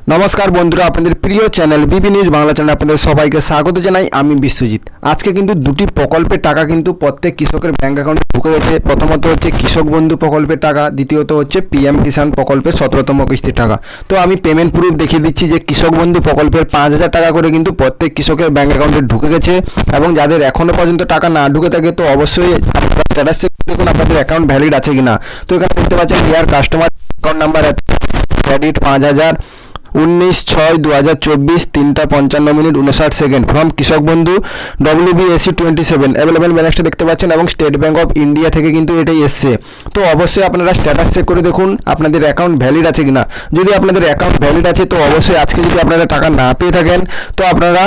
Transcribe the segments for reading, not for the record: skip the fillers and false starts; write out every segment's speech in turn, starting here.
নমস্কার বন্ধুরা, আপনাদের প্রিয় চ্যানেল বিবি নিউজ বাংলা চ্যানেলে আপনাদের সবাইকে স্বাগত জানাই। আমি বিশ্বজিৎ। আজকে কিন্তু দুটি প্রকল্পের টাকা কিন্তু প্রত্যেক কৃষকের ব্যাঙ্ক অ্যাকাউন্টে ঢুকে গেছে। প্রথমত হচ্ছে কৃষক বন্ধু প্রকল্পের টাকা, দ্বিতীয়ত হচ্ছে পিএম কিষাণ প্রকল্পের 17তম কিস্তির টাকা। তো আমি পেমেন্ট প্রুফ দেখিয়ে দিচ্ছি যে কৃষক বন্ধু প্রকল্পের 5,000 টাকা করে কিন্তু প্রত্যেক কৃষকের ব্যাঙ্ক অ্যাকাউন্টে ঢুকে গেছে। এবং যাদের এখনও পর্যন্ত টাকা না ঢুকে থাকে তো অবশ্যই স্ট্যাটাস চেক দেখুন আপনাদের অ্যাকাউন্ট ভ্যালিড আছে কিনা। তো এখানে দেখতে পাচ্ছেন here customer account number credit 5,000 19/6/2024 3:55 from কৃষক বন্ধু WBSE 27 অ্যাভেলেবেল ব্যালেন্সটা দেখতে পাচ্ছেন এবং স্টেট ব্যাঙ্ক অফ ইন্ডিয়া থেকে কিন্তু এটাই এসছে। তো অবশ্যই আপনারা স্ট্যাটাস চেক করে দেখুন আপনাদের অ্যাকাউন্ট ভ্যালিড আছে কিনা। যদি আপনাদের অ্যাকাউন্ট ভ্যালিড আছে তো অবশ্যই আজকে যদি আপনারা টাকা না পেয়ে থাকেন তো আপনারা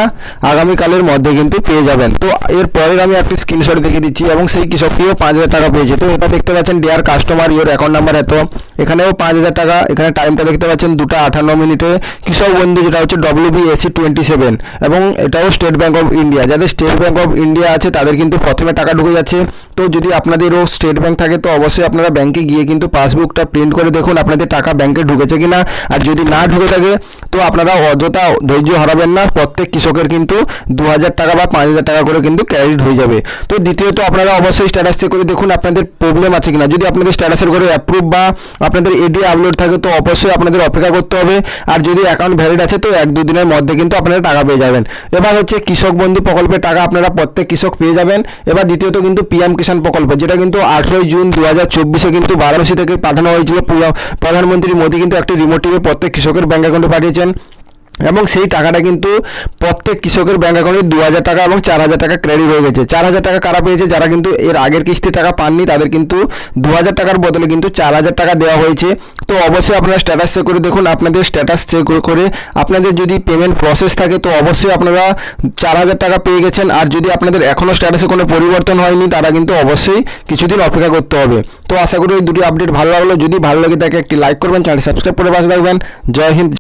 আগামীকালের মধ্যে কিন্তু পেয়ে যাবেন। তো এর পরের আমি একটি স্ক্রিনশট দেখিয়ে দিচ্ছি এবং সেই কৃষকটিও 5,000 টাকা পেয়েছে। তো এটা দেখতে পাচ্ছেন deer customer your account number এত, এখানেও 5,000 টাকা। এখানে টাইমটা দেখতে পাচ্ছেন 2:58 কৃষক বন্ধু যেটা হচ্ছে WBSE 27 এবং এটাও স্টেট ব্যাঙ্ক অফ ইন্ডিয়া। যাদের স্টেট ব্যাঙ্ক অফ ইন্ডিয়া আছে তাদের কিন্তু প্রথমে টাকা ঢুকে যাচ্ছে। তো যদি আপনাদেরও স্টেট ব্যাঙ্ক থাকে তো অবশ্যই আপনারা ব্যাঙ্কে গিয়ে কিন্তু পাসবুকটা প্রিন্ট করে দেখুন আপনাদের টাকা ব্যাঙ্কে ঢুকেছে কিনা। আর যদি না ঢুকে থাকে তো আপনারা অযথা ধৈর্য হারাবেন না, প্রত্যেক কৃষকের কিন্তু 2,000 টাকা বা 5,000 টাকা করে কিন্তু ক্রেডিট হয়ে যাবে। তো দ্বিতীয়ত আপনারা অবশ্যই স্ট্যাটাস চেক করে দেখুন আপনাদের প্রবলেম আছে কিনা। যদি আপনাদের স্ট্যাটাসের করে অ্যাপ্রুভ বা আপনাদের এডি আপলোড থাকে তো অবশ্যই আপনাদের অপেক্ষা করতে হবে। আর যদি অ্যাকাউন্ট ভ্যালিড আছে তো 1-2 দিনের মধ্যে কিন্তু আপনারা টাকা পেয়ে যাবেন। এবার হচ্ছে কৃষক বন্ধু প্রকল্পের টাকা আপনারা প্রত্যেক কৃষক পেয়ে যাবেন। এবার দ্বিতীয়ত কিন্তু পিএম কিষাণ প্রকল্প, যেটা কিন্তু 18 জুন 2024 কিন্তু বারাণসী থেকে পাঠানো হয়েছিল। প্রধানমন্ত্রী মোদী কিন্তু একটি রিমোট টিভি প্রত্যেক কৃষকের ব্যাঙ্ক অ্যাকাউন্টে পাঠিয়েছেন এবং সেই টাকাটা কিন্তু প্রত্যেক কৃষকের ব্যাঙ্ক অ্যাকাউন্টে 2,000 টাকা এবং 4,000 টাকা ক্রেডিট হয়ে গেছে। 4,000 টাকা কারা পেয়েছে, যারা কিন্তু এর আগের কিস্তির টাকা পাননি তাদের কিন্তু 2,000 টাকার বদলে কিন্তু 4,000 টাকা দেওয়া হয়েছে। তো অবশ্যই আপনারা স্ট্যাটাস চেক করে দেখুন আপনাদের স্ট্যাটাস চেক করে আপনাদের যদি পেমেন্ট প্রসেস থাকে তো অবশ্যই আপনারা 4,000 টাকা পেয়ে গেছেন। আর যদি আপনাদের এখনও স্ট্যাটাসে কোনো পরিবর্তন হয়নি তারা কিন্তু অবশ্যই কিছুদিন অপেক্ষা করতে হবে। তো আশা করি এই দুটি আপডেট ভালো লাগলো। যদি ভালো লাগে থাকে একটি লাইক করবেন, চ্যানেলটি সাবস্ক্রাইব করে পাশে থাকবেন। জয় হিন্দ।